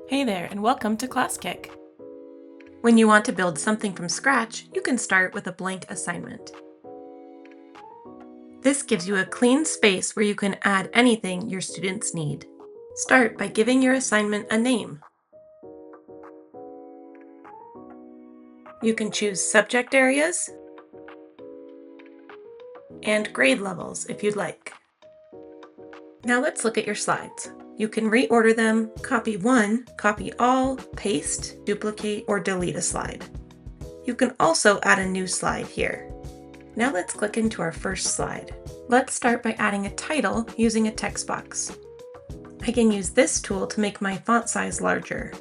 Hey there, and welcome to Classkick. When you want to build something from scratch, you can start with a blank assignment. This gives you a clean space where you can add anything your students need. Start by giving your assignment a name. You can choose subject areas and grade levels if you'd like. Now let's look at your slides. You can reorder them, copy one, copy all, paste, duplicate, or delete a slide. You can also add a new slide here. Now let's click into our first slide. Let's start by adding a title using a text box. I can use this tool to make my font size larger.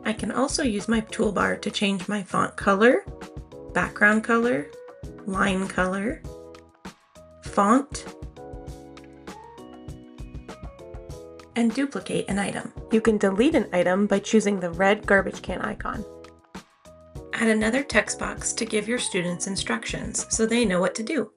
I can also use my toolbar to change my font color, background color, line color, font, and duplicate an item. You can delete an item by choosing the red garbage can icon. Add another text box to give your students instructions so they know what to do.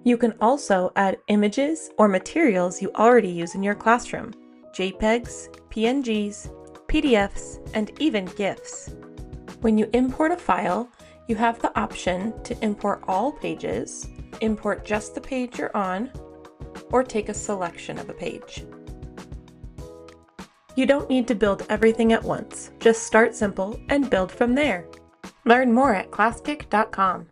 You can also add images or materials you already use in your classroom: JPEGs, PNGs, PDFs, and even GIFs. When you import a file, you have the option to import all pages, import just the page you're on, or take a selection of a page. You don't need to build everything at once. Just start simple and build from there. Learn more at classkick.com.